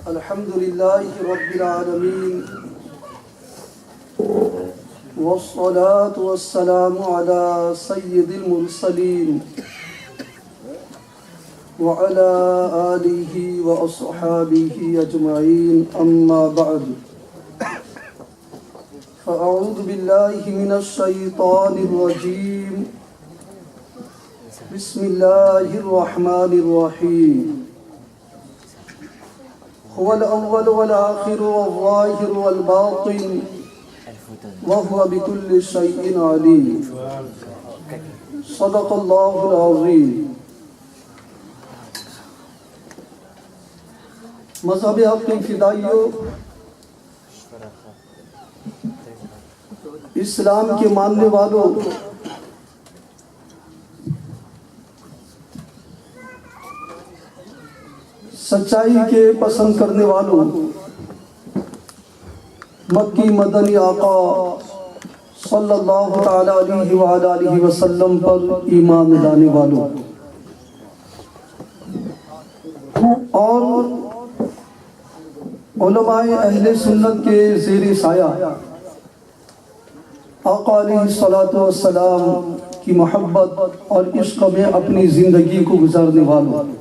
الحمد لله رب العالمين والصلاة والسلام على سيد المرسلين وعلى آله وأصحابه أجمعين أما بعد فأعوذ بالله من الشيطان الرجيم بسم الله الرحمن الرحيم هو الأول والآخر والظاهر والباطن وهو بكل شيء عليم صدق الله العظيم. مذہب حق کے فدائیوں، اسلام کے ماننے والوں، سچائی کے پسند کرنے والوں، مکی مدنی آقا صلی اللہ تعالی علیہ وآلہ وسلم پر ایمان لانے والوں، اور علماء اہل سنت کے زیر سایہ آقا علیہ الصلوۃ والسلام کی محبت اور عشق میں اپنی زندگی کو گزارنے والوں،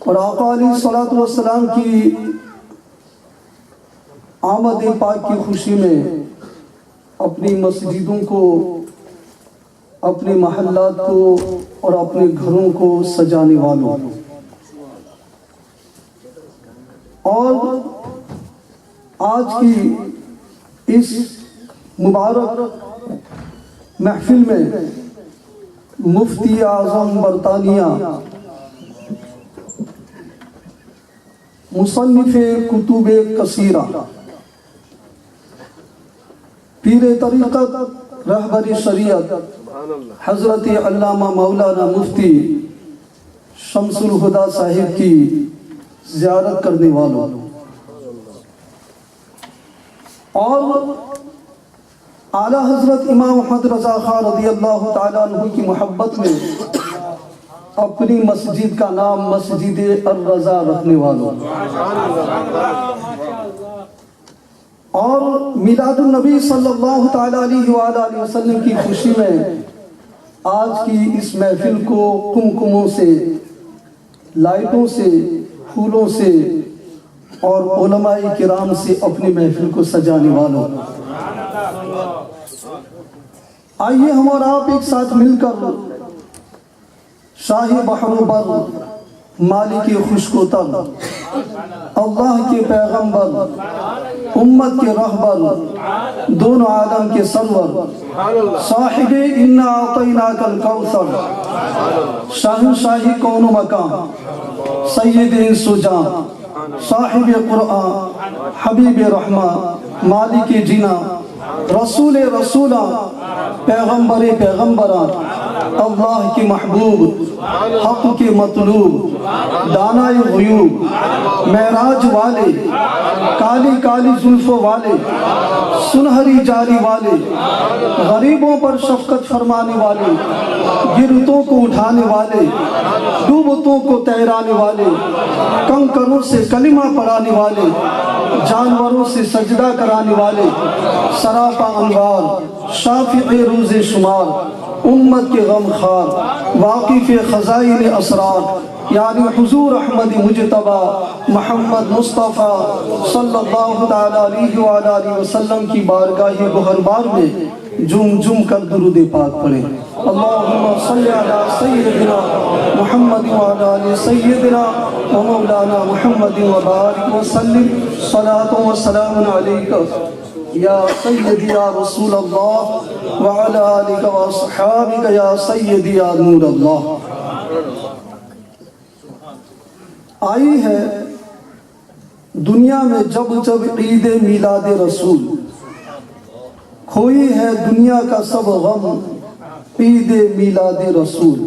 اور آقا علیہ الصلوۃ والسلام کی آمد پاک کی خوشی میں اپنی مسجدوں کو، اپنے محلات کو اور اپنے گھروں کو سجانے والوں، اور آج کی اس مبارک محفل میں مفتی اعظم برطانیہ، مصنف کتب کثیرہ، پیر طریقت، رہبر شریعت حضرت علامہ مولانا مفتی شمس الہدیٰ صاحب کی زیارت کرنے والوں، اور اعلیٰ حضرت امام محمد رضا خان رضی اللہ تعالیٰ عنہ کی محبت میں اپنی مسجد کا نام مسجد الرضا رکھنے والوں، اور میلاد النبی صلی اللہ تعالیٰ علیہ وآلہ وسلم کی خوشی میں آج کی اس محفل کو کمکموں سے، لائٹوں سے، پھولوں سے اور علماء کرام سے اپنی محفل کو سجانے والوں، آئیے ہم اور آپ ایک ساتھ مل کر شاہ بحر و بر، مالک خشک و تر، اللہ کے پیغمبر، امت کے رہبر، دونوں عالم کے سرور، صاحب انا اعطیناک الکوثر، شاہنشاہ کون و مکان، سید انس و جان، صاحب قرآن، حبیب رحمہ، مالک جنا، رسول رسولہ، پیغمبر پیغمبران، اللہ کی محبوب، حق کے مطلوب، دانائے غیوب، معراج والے، کالی کالی زلفوں والے، سنہری جاری والے، غریبوں پر شفقت فرمانے والے، گرتوں کو اٹھانے والے، ڈوبتوں کو تیرانے والے، کنکروں سے کلمہ پڑھانے والے، جانوروں سے سجدہ کرانے والے، سراپا انوار، شافع روز شمار، امت کے غم خار، واقف خزائن اسرار، یعنی حضور احمد مجتبی محمد مصطفیٰ صلی اللہ تعالیٰ علیہ وآلہ وسلم کی بارگاہ گوہر بار میں جم جم کر درود پاک پڑھیں۔ اللہم صلی علی سیدنا محمد وعلی آل سیدنا و مولانا محمد وبارک وسلم، صلاة و سلام علیکہ یا سیدی یا رسول اللہ وعلی آلہ و اصحابہ یا سیدی یا نور اللہ۔ آئی ہے دنیا میں جب جب عید میلاد رسول، کھوئی ہے دنیا کا سب غم عید میلاد رسول۔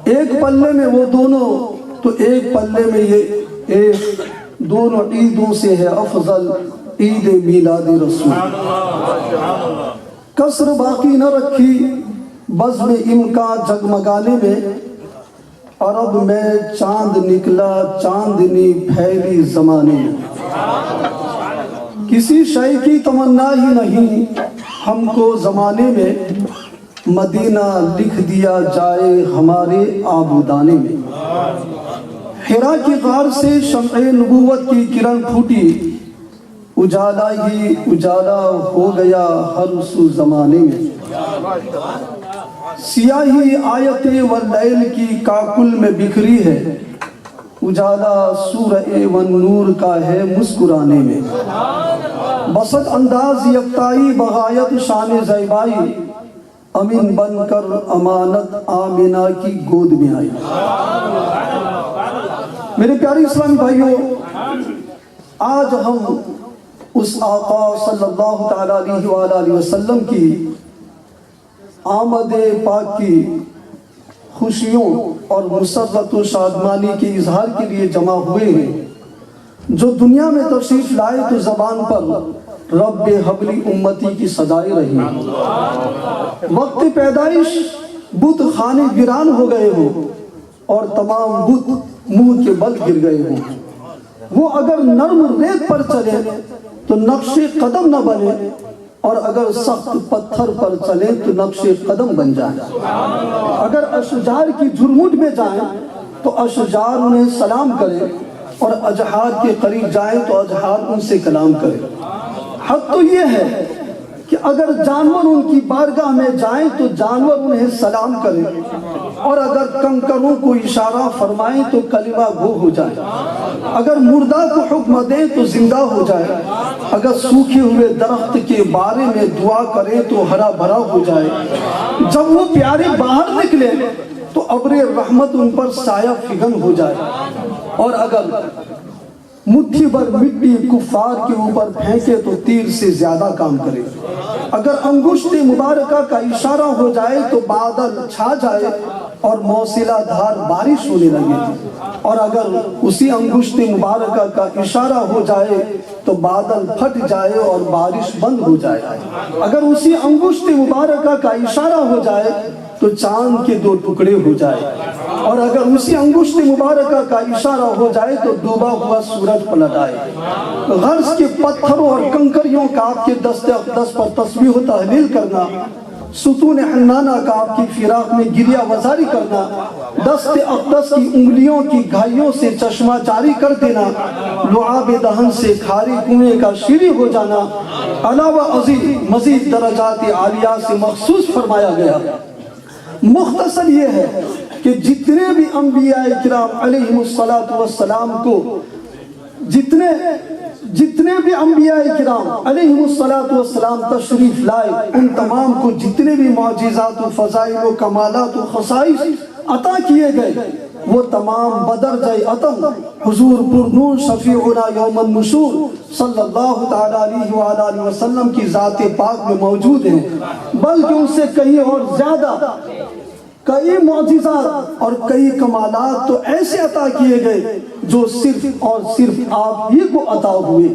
ایک پلے میں وہ دونوں تو ایک پلے میں یہ دونوں عیدوں سے ہے افضل عید میلاد رسول۔ کسر باقی نہ رکھی بزم امکان جگمگانے میں، عرب میں چاند نکلا چاندنی پھیلی زمانے میں۔ کسی شے کی تمنا ہی نہیں ہم کو زمانے میں، مدینہ لکھ دیا جائے ہمارے آبودانے میں۔ حرا کی غار سے شمع نبوت کی کرن پھوٹی، اجالا ہی اجالا ہو گیا ہر سو زمانے میں۔ سیاہی آیت واللیل کی کاکل میں بکھری ہے، اجالا سورہ والنور کا ہے مسکرانے میں۔ بسط انداز یکتائی بغایت شان زیبائی، امین بن کر امانت آمنہ کی گود میں آئی۔ میرے پیارے اسلامی بھائیوں، آج ہم اس آقا صلی اللہ تعالیٰ علیہ وآلہ وسلم کی آمد پاک کی خوشیوں اور مسرت و شادمانی کے اظہار کے لیے جمع ہوئے ہیں۔ جو دنیا میں تشریف لائے تو زبان پر رب حبلی امتی کی صدائیں رہی۔ وقت پیدائش بت خانے ویران ہو گئے ہو اور تمام بت منہ کے بل گر گئے ہوں۔ وہ اگر نرم ریت پر چلے تو نقش قدم نہ بنے، اور اگر سخت پتھر پر چلے تو نقش قدم بن جائے۔ اگر اشجار کی جھرمٹ میں جائیں تو اشجار انہیں سلام کرے، اور اجحار کے قریب جائیں تو اجحار ان سے کلام کرے۔ حق تو یہ ہے کہ اگر جانور ان کی بارگاہ میں جائیں تو جانور انہیں سلام کریں، اور اگر کنکروں کو اشارہ فرمائیں تو کلمہ گو ہو جائے۔ اگر مردہ کو حکم دیں تو زندہ ہو جائے۔ اگر سوکھے ہوئے درخت کے بارے میں دعا کریں تو ہرا بھرا ہو جائے۔ جب وہ پیارے باہر نکلے تو ابر رحمت ان پر سایہ فگن ہو جائے، اور اگر مٹھی بھر مٹی کفار کے اوپر پھینکے تو تیر سے زیادہ کام کرے۔ اگر انگشت مبارکہ کا اشارہ ہو جائے تو بادل چھا جائے اور موسلا دھار بارش ہونے لگے، اور اگر اسی انگشت مبارکہ کا اشارہ ہو جائے تو بادل پھٹ جائے اور بارش بند ہو جائے۔ اگر اسی انگشت مبارکہ کا اشارہ ہو جائے تو چاند کے 2 ٹکڑے ہو جائے، اور اگر اسی انگشت مبارکہ کا اشارہ ہو جائے تو ڈوبا ہوا سورج پلٹ آئے۔ غرض کے پتھروں اور کنکریوں کا آپ کے دست اقدس پر تسبیح و تحلیل کرنا، ستون حنانہ کا آپ کی فراق میں گریہ وزاری کرنا، دست اقدس کی انگلیوں کی گھائیوں سے چشمہ جاری کر دینا، لعاب دہن سے کھارے کنویں کا شیریں ہو جانا، علاوہ ازیں مزید درجات عالیہ سے مخصوص فرمایا گیا۔ مختصر یہ ہے کہ جتنے بھی انبیاء کرام علیہ السلام کو جتنے بھی انبیاء کرام علیہ السلام تشریف لائے، ان تمام کو جتنے بھی معجزات و فضائل و کمالات و خصائص عطا کیے گئے، وہ تمام بدرجہ عطم حضور پرنور شفیعنا یوم النشور صلی اللہ تعالیٰ علیہ وآلہ وسلم کی ذات پاک میں موجود ہیں، بلکہ ان سے کہیں اور زیادہ کئی معجزات اور کئی کمالات تو ایسے عطا کیے گئے جو صرف اور صرف آپ ہی کو عطا ہوئے۔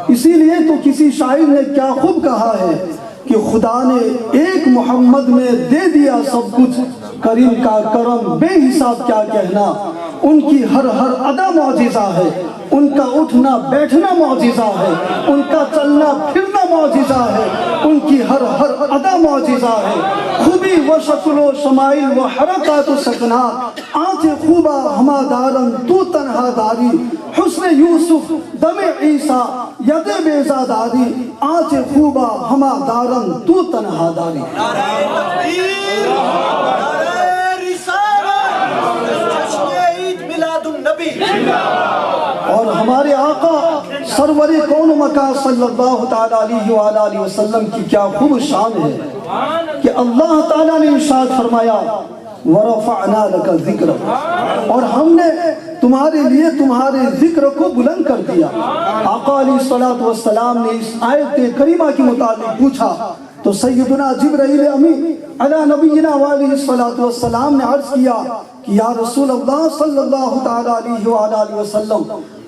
اسی لیے تو کسی شاعر نے کیا خوب کہا ہے کہ خدا نے ایک محمد میں دے دیا سب کچھ، کریم کا کرم بے حساب کیا کہنا۔ ان کی ہر ادا معجزہ ہے، ان کا اٹھنا بیٹھنا معجزہ ہے، ان کا چلنا پھرنا معجزہ ہے، ان کی ہر ادا معجزہ ہے۔ خوبی و شکل و شمائل و حرکات و سکنات، آنچ خوبہ ہما دارن تو تنہا داری، حسن یوسف دم عیسیٰ ید بیزا داری، آنچ خوبہ ہما دارن تو تنہا داری۔ اور ہمارے آقا سرور کون مکان صلی اللہ تعالیٰ علیہ وآلہ وسلم کی کیا خوب شان ہے کہ اللہ تعالیٰ نے ارشاد فرمایا وَرَفَعْنَا لَكَ ذِكْرَ، اور ہم نے تمہارے لیے تمہارے ذکر کو بلند کر دیا۔ آقا علیہ السلام نے اس آیت کریمہ کے متعلق پوچھا تو سیدنا جبرائیل امین علی نبینا علیہ السلام نے عرض کیا کہ یا رسول اللہ صلی اللہ تعالیٰ علیہ وآلہ وسلم،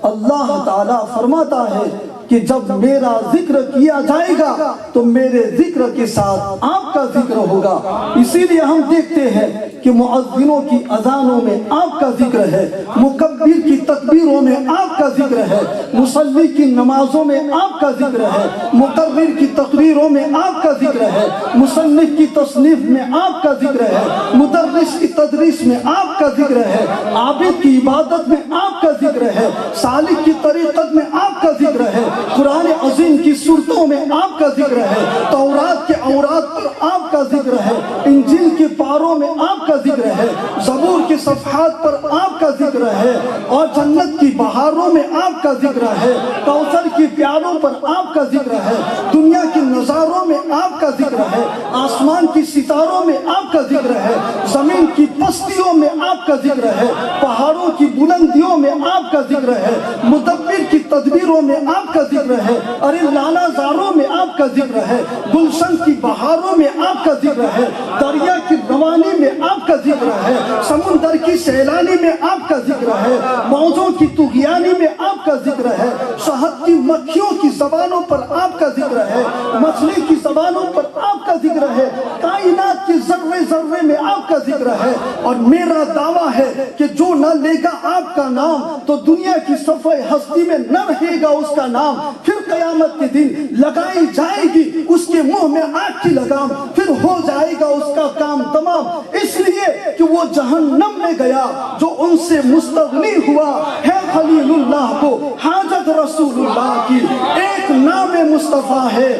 اللہ تعالیٰ فرماتا ہے کہ جب میرا ذکر کیا جائے گا تو میرے ذکر کے ساتھ آپ کا ذکر ہوگا۔ اسی لیے ہم دیکھتے ہیں کہ مؤذنوں کی اذانوں میں آپ کا ذکر ہے، مکبر کی تکبیروں میں آپ کا ذکر ہے، مصلی کی نمازوں میں آپ کا ذکر ہے، مقرر کی تقریروں میں آپ کا ذکر ہے، مصنف کی تصنیف میں آپ کا ذکر ہے، مدرس کی تدریس میں آپ کا ذکر ہے، عابد کی عبادت میں آپ کا ذکر ہے، سالک کی طریقت میں آپ کا ذکر ہے، قرآن عظیم کی سورتوں میں آپ کا ذکر ہے، تورات کے اورات پر آپ کا ذکر ہے، انجیل کے پاروں میں آپ کا ذکر ہے، زبور کے صفحات پر آپ کا ذکر ہے، اور جنت کی بہاروں میں آپ کا ذکر ہے، کوثر کی پیالوں پر آپ کا ذکر ہے، دنیا کے نظاروں میں آپ کا ذکر ہے، آسمان کی ستاروں میں آپ کا ذکر ہے، زمین کی پستیوں میں آپ کا ذکر ہے، پہاڑوں کی بلندیوں میں آپ کا ذکر ہے، مدبر کی تدبیروں میں آپ کا ذکر ہے، ارے لالا زاروں میں آپ کا ذکر ہے، گلشن کی بہاروں میں آپ کا ذکر ہے، دریا کی روانی میں آپ کا ذکر ہے، سمندر کی سیلانی میں آپ کا ذکر ہے، موجوں کی طغیانی میں آپ کا ذکر ہے، شہد کی مکھیوں کی زبانوں پر آپ کا ذکر ہے، مچھلی کی زبانوں پر آپ کا ذکر ہے، کائنات کی ذرے ذرے میں آپ کا ذکر ہے۔ اور میرا دعویٰ ہے کہ جو نہ لے گا آپ کا نام تو دنیا کی صفحہ ہستی میں نہ رہے گا اس کا نام، پھر قیامت کے دن لگائی جائے گی اس کے منہ میں آگ کی لگام، پھر ہو جائے گا اس کا کام تمام، اس لیے کہ وہ جہنم میں گیا جو ان سے مستغنی ہوا ہے خلیل اللہ کو حاجت رسول اللہ کی، ایک نام مصطفیٰ ہے،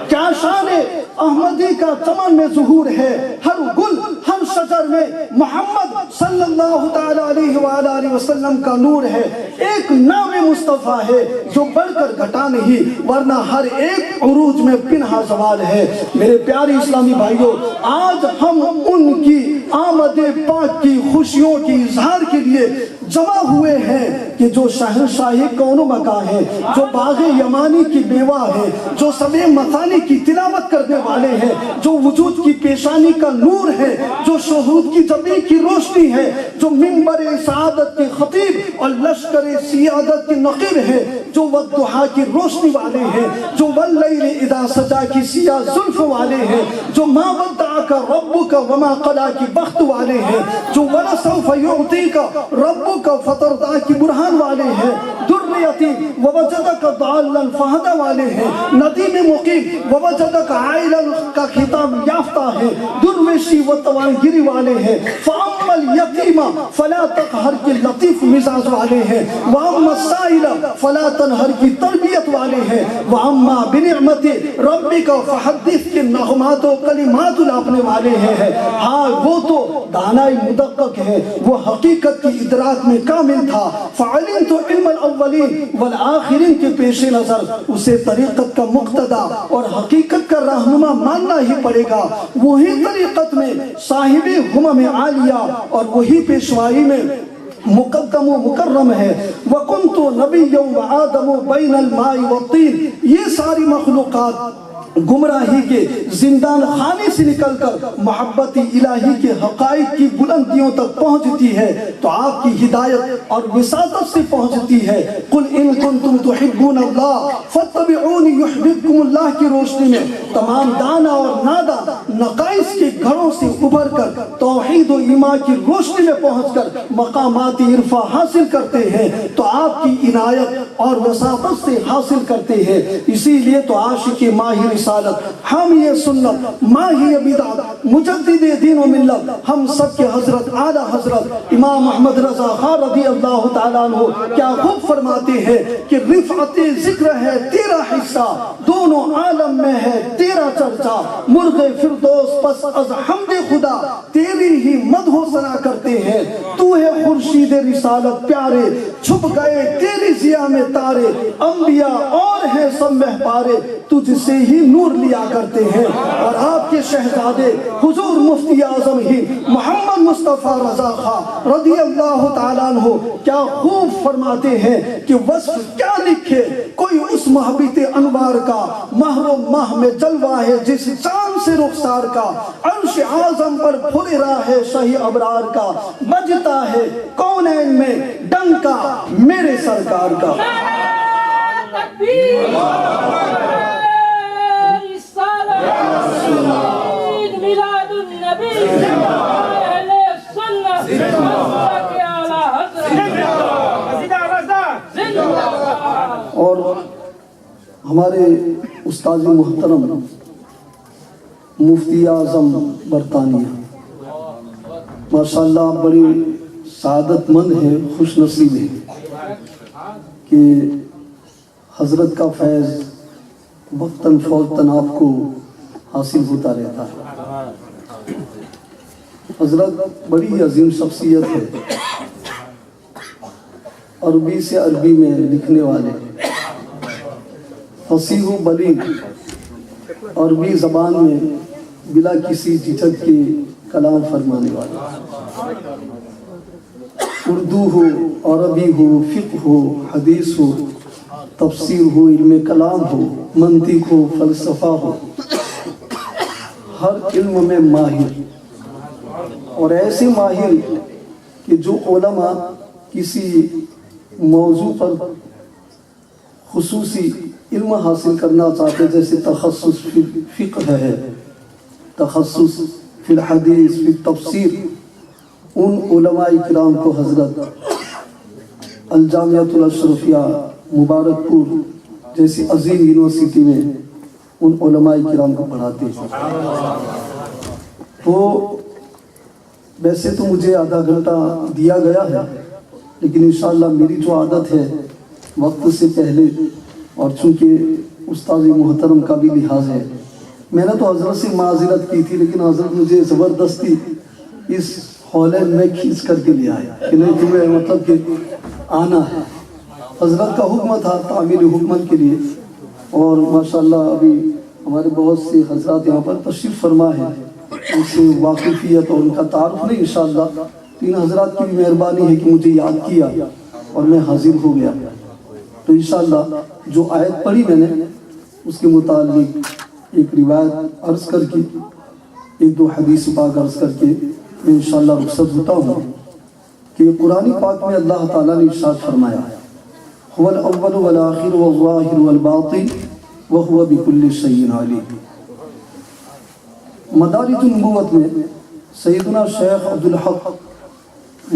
کیا شان احمدی کا چمن میں ظہور ہے، ہر گل ہر شجر میں محمد صلی اللہ تعالی علیہ وآلہ وسلم کا نور ہے، ایک نام مصطفیٰ ہے جو بڑھ کر گھٹا نہیں ورنہ ہر ایک عروج میں پنہا زوال ہے۔ میرے پیارے اسلامی بھائیوں، آج ہم ان کی آمد پاک کی خوشیوں کی اظہار کے لیے جمع ہوئے ہیں کہ جو شہنشاہی کون و مکان ہے، جو باغ یمانی کی بیوہ ہے، جو سبع مثانی کی تلاوت کرنے والے ہیں، جو وجود کی پیشانی کا نور ہے، جو شہود کی جبیں کی روشنی ہے، جو منبر سعادت کے خطیب اور لشکر سیادت کے نقیب ہے، جو والضحیٰ کی روشنی والے ہیں، جو واللیل اذا سجا کی سیاہ زلف والے ہیں، جو ما ودعک ربک وما قلا کی بخت والے ہیں، جو ولسوف یعطیک ربک فترضی کی برہان والے ہیں، درریتی ووجدک ضالا فہدی والے ہیں، ندیم مقیم ووجدک عائلا کا خطاب یافتہ ہے، درویشی و توانگری والے ہیں، فاما الیتیم فلا تقہر کی لطیف مزاج والے ہیں، واما السائل فلا تنہر کی تربیت والے ہیں، واما بنعمت ربک فحدث کے نغمات و کلمات لاپنے والے ہیں۔ ہاں وہ تو دانائی مدقق ہے، وہ حقیقت کی ادراک میں کامل تھا، فعلمت علم الاولین والآخرین کے پیش نظر اسے طریقت کا مقتدہ اور حقیقت کا رہنما ماننا ہی پڑے گا، وہی طریقت میں صاحب ہمم عالیہ اور وہی پیشوائی میں مقدم و مکرم ہے۔ وَكُنْتُ نَبِيًّا وَآدَمُ بَيْنَ الْمَاءِ وَالطِّينِ، یہ ساری مخلوقات گمراہی کے زندان خانے سے نکل کر محبت الہی کے حقائق کی بلندیوں تک پہنچتی ہے تو آپ کی ہدایت اور وساطت سے پہنچتی ہے۔ قُلْ إِن كُنْتُمْ تُحِبُّونَ اللَّهَ فَاتَّبِعُونِ يُحْبِبْكُمُ اللَّهِ کی روشنی میں تمام دانا اور نادا نقائص کے گھروں سے ابھر کر توحید و ایمان کی روشنی میں پہنچ کر مقامات عرفہ حاصل کرتے ہیں تو آپ کی عنایت اور وساطت سے حاصل کرتے ہیں۔ اسی لیے تو عاشق ماہر رسالت، حامی سنت، ماہی بدعت، مجدد دین و ملت، ہم سب کے حضرت اعلیٰ حضرت امام محمد رضا خان رضی اللہ تعالیٰ عنہ کیا خوب فرماتے ہیں کہ رفعت ذکر ہے تیرا حصہ، دونوں عالم میں ہے تیرا چرچا، مرغ فردوس پس از حمد خدا تیری ہی مدح و ثنا کرتے ہیں، تو ہے خورشید رسالت پیارے، چھپ گئے تیری ضیاء میں تارے، انبیاء اور ہیں سب مہپارے، تجھ سے ہی نور لیا کرتے ہیں۔ اور آپ کے شہزادے حضور مفتی اعظم ہی محمد مصطفیٰ رضا خان رضی اللہ تعالیٰ عنہ کیا خوب فرماتے ہیں کہ وصف کیا لکھے کوئی اس محبت انوار کا، مہر و ماہ میں جلوہ ہے جس چاند سے رخسار کا، عرش اعظم پر پھل رہا ہے شاہی ابرار کا، بجتا ہے کونین میں ڈنکا میرے سرکار کا۔ النبي رسالة عيد ميلاد النبي أهل السنة مسلك على حضرت اور ہمارے استاد محترم مفتی اعظم برطانیہ ماشاءاللہ بڑی سعادت مند ہے، خوش نصیب ہے کہ حضرت کا فیض وقتاً فوقتاً آپ کو حاصل ہوتا رہتا ہے۔ حضرت بڑی عظیم شخصیت ہے، عربی سے عربی میں لکھنے والے، فصیح و بلیغ، عربی زبان میں بلا کسی جھجک کے کلام فرمانے والے، اردو ہو، عربی ہو، فقہ ہو، حدیث ہو، تفسیر ہو، علم کلام ہو، منطق ہو، فلسفہ ہو، ہر علم میں ماہر، اور ایسے ماہر کہ جو علماء کسی موضوع پر خصوصی علم حاصل کرنا چاہتے، جیسے تخصص فی فقہ ہے، تخصص فی الحدیث، فی التفسیر، ان علماء کرام کو حضرت الجامعۃ الاشرفیہ مبارک پور جیسی عظیم یونیورسٹی میں ان علماء کرام کو پڑھاتے ہیں۔ تو ویسے تو مجھے آدھا گھنٹہ دیا گیا ہے، لیکن انشاءاللہ میری جو عادت ہے وقت سے پہلے، اور چونکہ استاد محترم کا بھی لحاظ ہے، میں نے تو حضرت سے معذرت کی تھی، لیکن حضرت مجھے زبردستی اس ہالینڈ میں کھینچ کر کے لے آئے کہ نہیں تمہیں مطلب کہ آنا ہے۔ حضرت کا حکم تھا تعمیل حکمت کے لیے، اور ماشاءاللہ ابھی ہمارے بہت سے حضرات یہاں پر تشریف فرما ہے، ان سے واقفیت اور ان کا تعارف نہیں انشاءاللہ، تین حضرات کی مہربانی ہے کہ مجھے یاد کیا اور میں حاضر ہو گیا۔ تو انشاءاللہ جو آیت پڑھی میں نے اس کے متعلق ایک روایت عرض کر کے، ایک دو حدیث پاک عرض کر کے میں انشاءاللہ رخصت ہوتا ہوں کہ قرآن پاک میں اللہ تعالیٰ نے ارشاد فرمایا، هو الاول والآخر والظاہر والباطن وهو بكل شيء علیم۔ مدارج النبوت میں سیدنا شیخ عبدالحق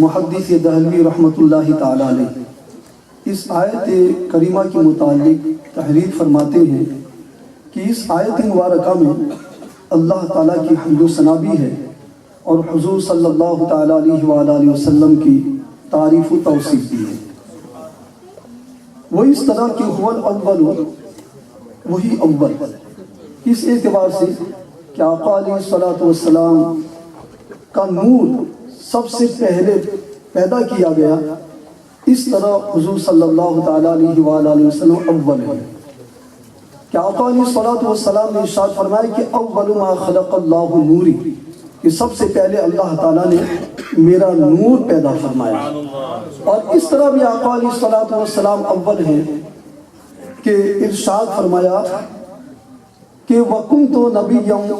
محدث دہلوی رحمۃ اللہ تعالیٰ علیہ اس آیت کریمہ کے متعلق تحریر فرماتے ہیں کہ اس آیت مبارکہ میں اللہ تعالیٰ کی حمد و ثنا بھی ہے، اور حضور صلی اللہ تعالیٰ علیہ وآلہ وسلم کی تعریف و توصیف بھی ہے۔ وہ اس طرح کہ هو الاول، وہی اول، اس اعتبار سے کہ آقا علیہ السلام کا نور سب سے پہلے پیدا کیا گیا، اس طرح حضور صلی اللہ تعالیٰ علیہ وآلہ وسلم اول ہے۔ کہ آقا علیہ السلام نے ارشاد فرمایا کہ اول ما خلق اللہ نوری، کہ سب سے پہلے اللہ تعالیٰ نے میرا نور پیدا فرمایا۔ اور اس طرح بھی آقا علیہ السلام اول ہیں کہ ارشاد فرمایا کہ وَكُنْتُ نَبِيًّا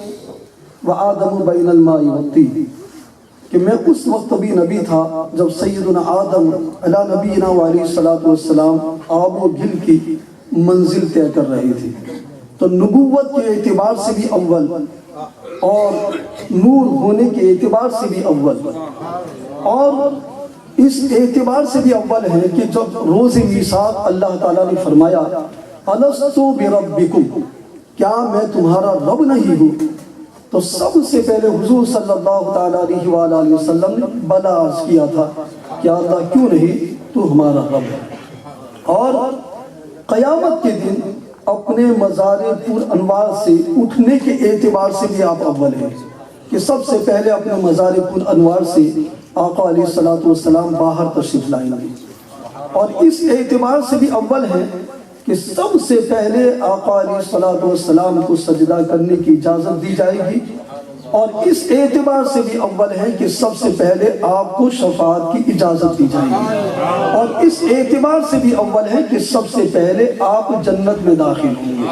وَآدَمُ بَيْنَ الْمَاءِ وَالطِّينِ، کہ میں اس وقت بھی نبی تھا جب سیدنا آدم علیہ نبینا علیہ السلام آب و گل کی منزل طے کر رہے تھے۔ تو نبوت کے اعتبار سے بھی اول، اور نور ہونے کے اعتبار سے بھی اول، اور اس اعتبار سے بھی اول ہے کہ جب روز میثاق اللہ تعالیٰ نے فرمایا الست بربکم، کیا میں تمہارا رب نہیں ہوں، تو سب سے پہلے حضور صلی اللہ تعالیٰ علیہ وآلہ وسلم نے بلا عرض کیا تھا کہ اللہ کیوں نہیں، تو ہمارا رب ہے۔ اور قیامت کے دن اپنے مزار پر انوار سے اٹھنے کے اعتبار سے بھی آپ اول ہیں، کہ سب سے پہلے اپنے مزار پر انوار سے آقا علیہ السلام باہر تشریف لائیں گے، اور اس اعتبار سے بھی اول ہیں کہ سب سے پہلے آقا علیہ السلام کو سجدہ کرنے کی اجازت دی جائے گی، اور اس اعتبار سے بھی اول ہے کہ سب سے پہلے آپ کو شفاعت کی اجازت دی جائے گی، اور اس اعتبار سے بھی اول ہے کہ سب سے پہلے آپ جنت میں داخل ہوں گے۔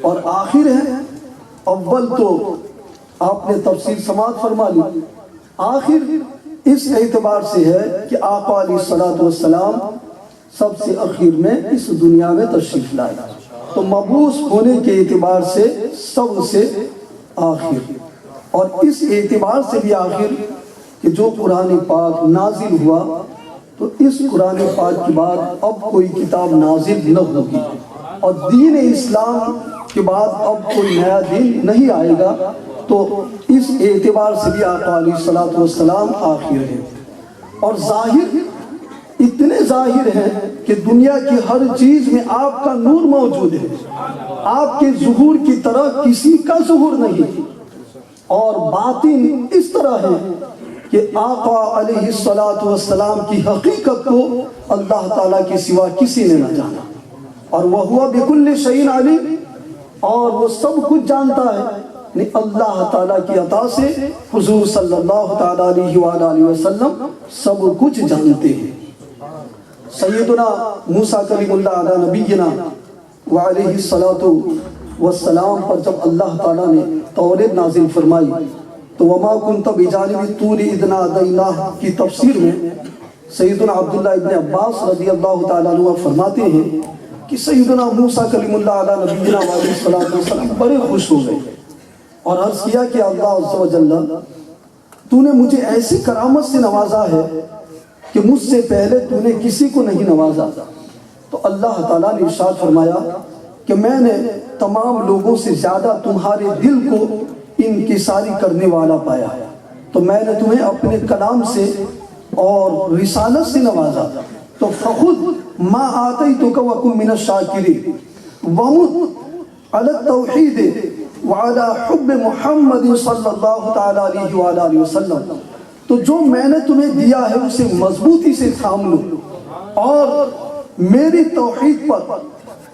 اور آخر ہے، اول تو آپ نے تفسیر سماعت فرما لی، آخر اس اعتبار سے ہے کہ آقا علیہ السلام سب سے اخیر میں اس دنیا میں تشریف لائے، تو مبعوث ہونے کے اعتبار سے سب سے آخر، اور اس اعتبار سے بھی آخر کہ جو قرآن پاک نازل ہوا تو اس قرآن پاک کے بعد اب کوئی کتاب نازل نہ ہوگی، اور دین اسلام کے بعد اب کوئی نیا دین نہیں آئے گا، تو اس اعتبار سے بھی آقا علیہ الصلوۃ والسلام آخر ہے۔ اور ظاہر اتنے ظاہر ہیں کہ دنیا کی ہر چیز میں آپ کا نور موجود ہے، آپ کے ظہور کی طرح کسی کا ظہور نہیں، اور باطن اس طرح ہے کہ آقا علیہ الصلوۃ والسلام کی حقیقت کو اللہ تعالیٰ کے سوا کسی نے نہ جانا، اور وَهُوَ بِكُلِّ شَيْءٍ عَلِيمٌ، اور وہ سب کچھ جانتا ہے، اللہ تعالیٰ کی عطا سے حضور صلی اللہ تعالیٰ علیہ وآلہ وسلم سب کچھ جانتے ہیں۔ سیدنا موسیٰ کلیم اللہ علیہ نبینا وعلیہ الصلاۃ والسلام پر جب اللہ تعالیٰ نے توریت نازل فرمائی تو وما کنت بجانب الطور اذ نادیناہ کی تفسیر میں سیدنا عبداللہ ابن عباس رضی اللہ تعالیٰ عنہ فرماتے ہیں کہ سیدنا موسیٰ کلیم اللہ علیہ نبینا وعلیہ الصلاۃ والسلام بڑے خوش ہو گئے اور عرض کیا کہ اللہ عز و جل تو نے مجھے ایسی کرامت سے نوازا ہے کہ مجھ سے پہلے تو نے کسی کو نہیں نوازا۔ تو اللہ تعالیٰ نے ارشاد فرمایا کہ میں نے تمام لوگوں سے زیادہ تمہارے دل کو انکساری کرنے والا پایا، تو میں نے تمہیں اپنے کلام سے اور رسالت سے نوازا، تو فخذ ما آتیتک وکن من الشاکرین ومت علی التوحید وعلی حب محمد صلی اللہ تعالیٰ علیہ وآلہ وسلم، تو جو میں نے تمہیں دیا ہے اسے مضبوطی سے تھام لو اور میری توحید پر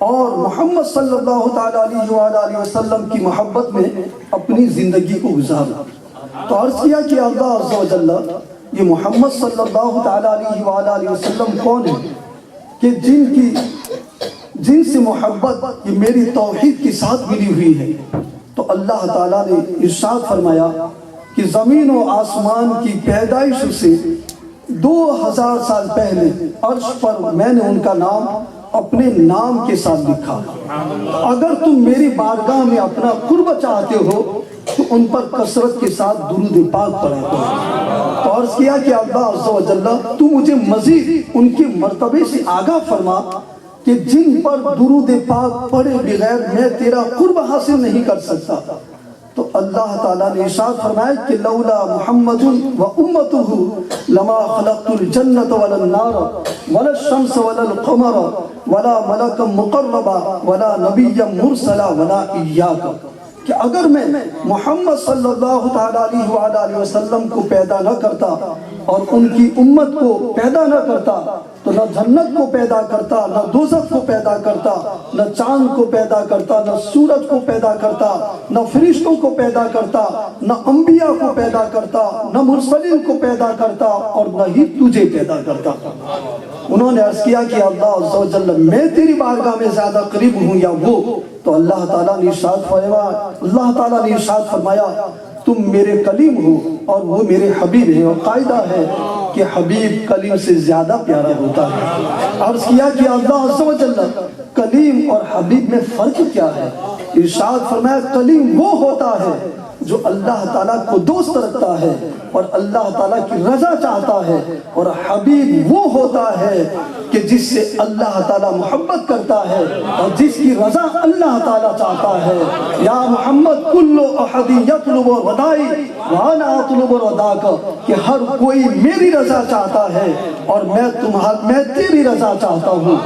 اور محمد صلی اللہ تعالیٰ علیہ وآلہ وسلم کی محبت میں اپنی زندگی کو گزارا۔ تو عرض کیا کہ اللہ عز و جل یہ محمد صلی اللہ تعالیٰ علیہ وآلہ وسلم کون ہے کہ جن سے محبت یہ میری توحید کے ساتھ ملی ہوئی ہے۔ تو اللہ تعالیٰ نے ارشاد فرمایا کہ زمین و آسمان کی پیدائش سے 2000 سال پہلے عرش پر میں نے ان کا نام اپنے نام کے ساتھ لکھا، اگر تم میری بارگاہ میں اپنا قرب چاہتے ہو تو ان پر کثرت کے ساتھ درود پاک پڑھا کرو۔ تو عرض کیا کہ اللہ عز و جل تو مجھے مزید ان کے مرتبے سے آگاہ فرما کہ جن پر درود پاک پڑھے بغیر میں تیرا قرب حاصل نہیں کر سکتا۔ تو اللہ تعالیٰ نے ارشاد فرمایا کہ لولا محمد و امتہ لما خلقت الجنت ولا النار ولا الشمس ولا القمر ولا ملکا مقربا ولا نبی مرسلا ولا ایاک، کہ اگر میں محمد صلی اللہ تعالیٰ علیہ وآلہ وسلم کو پیدا نہ کرتا اور ان کی امت کو پیدا نہ کرتا تو نہ جنت کو پیدا کرتا، نہ دوزخ کو پیدا کرتا، نہ چاند کو پیدا کرتا، نہ سورج کو پیدا کرتا، نہ فرشتوں کو پیدا کرتا، نہ انبیاء کو پیدا کرتا، نہ مرسلین کو پیدا کرتا، اور نہ ہی تجھے پیدا کرتا۔ انہوں نے عرض کیا کہ اللہ عز و جل میں تیری بارگاہ میں زیادہ قریب ہوں یا وہ؟ تو اللہ تعالیٰ نے ارشاد فرمایا تم میرے کلیم ہو اور وہ میرے حبیب ہیں، اور قاعدہ ہے کہ حبیب کلیم سے زیادہ پیارا ہوتا ہے۔ عرض کیا کہ اللہ عز و جل کلیم اور حبیب میں فرق کیا ہے؟ ارشاد فرمایا کلیم وہ ہوتا ہے جو اللہ تعالیٰ کو دوست رکھتا ہے اور اللہ تعالیٰ کی رضا چاہتا ہے، اور حبیب وہ ہوتا ہے کہ جس سے اللہ تعالیٰ محبت کرتا ہے اور جس کی رضا اللہ تعالیٰ چاہتا ہے۔ یا محمد کل احد یطلب ردائی وانا اطلب رداک، کہ ہر کوئی میری رضا چاہتا ہے اور میں تیری رضا چاہتا ہوں۔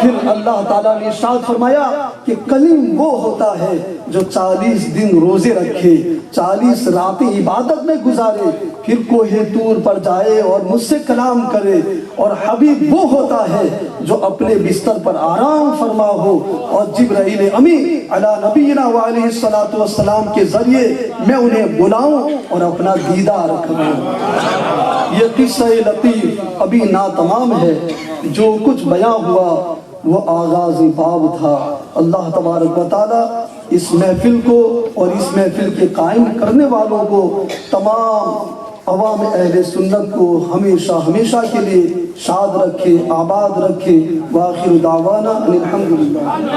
پھر اللہ تعالیٰ نے ارشاد فرمایا کہ کلیم وہ ہوتا ہے جو 40 دن روزے رکھے، 40 راتیں عبادت میں گزارے، پھر کوہ طور پر جائے اور مجھ سے کلام کرے، اور حبیب وہ ہوتا ہے جو اپنے بستر پر آرام فرما ہو اور جبرائیل امین علی نبینا وعلیہ الصلوۃ والسلام کے ذریعے میں انہیں بلاؤں اور اپنا دیدار کروں۔ یہ قصہ لطیف ابھی ناتمام ہے، جو کچھ بیان ہوا وہ آغاز باب تھا۔ اللہ تبارک و تعالیٰ اس محفل کو اور اس محفل کے قائم کرنے والوں کو تمام عوام اہل سنت کو ہمیشہ ہمیشہ کے لیے شاد رکھے، آباد رکھے۔ وآخر دعوانا ان الحمدللہ۔